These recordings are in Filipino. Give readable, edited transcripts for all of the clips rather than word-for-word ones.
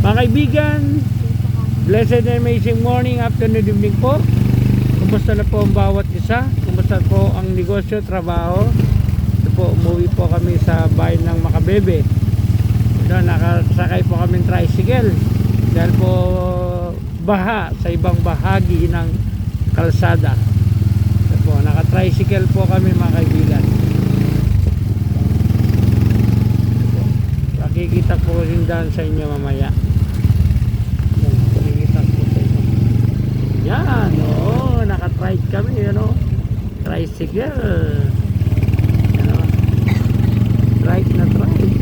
Mga kaibigan, blessed and amazing morning, afternoon, evening po. Kumusta na po ang bawat isa? Kumusta po ang negosyo, trabaho? Ito po, umuwi po kami sa bayan ng Makabebe. Ito, nakasakay po kami ng tricycle dahil po baha sa ibang bahagi ng kalsada. Ito po, naka-tricycle po kami mga kaibigan. Makikita po rin daan sa inyo mamaya. Makikita po sa inyo. Yan, oo, naka-ride kami, ano, tricycle. Ano, ride na ride.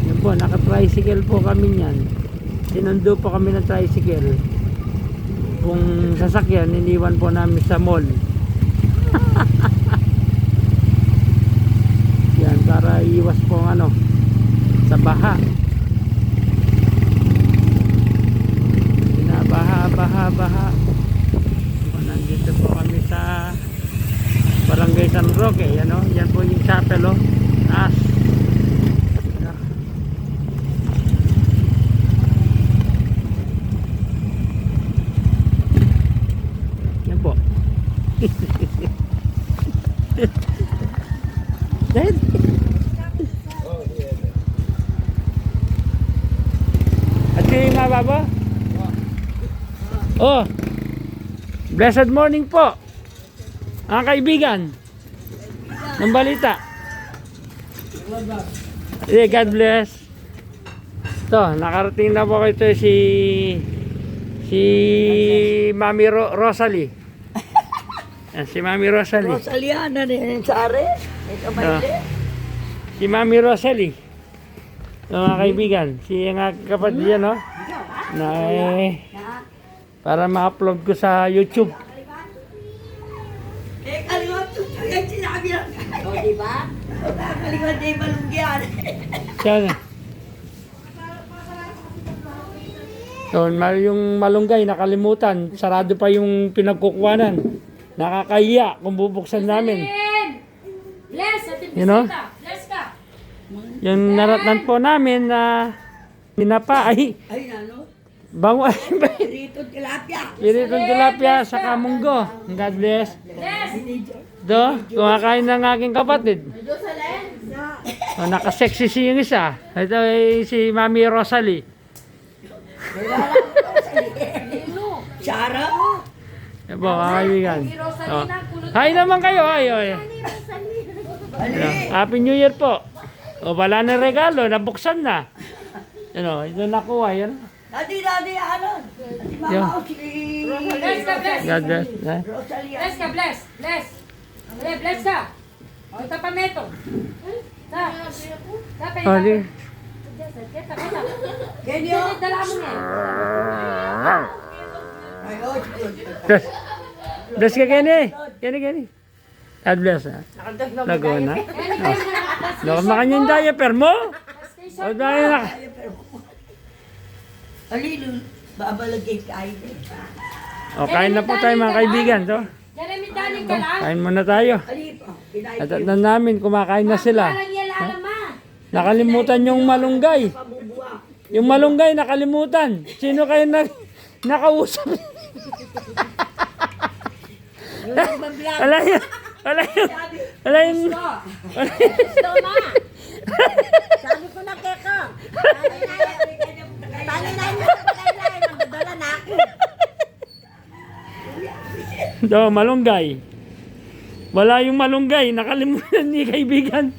Yan po, naka-tricycle po kami niyan. Sinundo po kami ng tricycle. Kung sasakyan, iniwan po namin sa mall. Yan, para iwas po ano, sa baha. Baha. Nandito po kami sa Barangay San Roque. Yan, o, yan po yung chapel, o. Taas. Yan po. Dahil at yung mababa? Oh, blessed morning po mga kaibigan ng balita. God bless. Ito, nakarating na po ito si Mami Rosalie. Si Mami Rosalie. Rosaliana rin sa are. Si Mami Rosalie. Mga kaibigan, si nga kapatid yan, no? Na para ma-upload ko sa YouTube. Kaliwat ko yung sinabi lang. O, diba? Kaliwat na yung malunggian. Siya. So, yung malunggay nakalimutan, sarado pa yung pinagkukuhanan. Nakakahiya kung bubuksan namin. Bless, atin You know? Bless ka. Yung naratnan po namin na tinapa ay Ay, ano? bango ay Pirito tilapia. piritong tilapia sa kamunggo. God bless. Bless. Do, kumakain ng aking kapatid. O, nakasexy yung isa. Ito ay si Mami Rosalie. Sara. Yan po, mga kaibigan. O, hi naman kayo. Ay. Happy New Year po. O, wala na regalo. Nabuksan na. Ano, ito nakuha. Yan. Dati, ano? Dati, mama ko si... Bless ka, bless. God bless. Rosalia. Bless ka, bless. Bless. Bless ka. O, tapameto. Sa. Sa, O, di. Kita. Genyo. Dala mo niya. Ay, oh. Bless. Bless ka, Kenny. Kenny. God bless. Ha? Lago na. Nakamakain yung diaper mo? O, dahil na. Alino, babalagay kain. O, kain na po tayo mga kaibigan. So, Jeremy, daling ka lang. kain muna tayo. Alipo. At na namin, kumakain na sila. Parang yan alama. Nakalimutan yung malunggay. Yung malunggay, nakalimutan. Sino kayo nakausap? Wala yun. Sabi ko na keko. Tani na yun. Magdadala na ako. Do, malunggay. Wala yung malunggay. Nakalimutan ni kaibigan.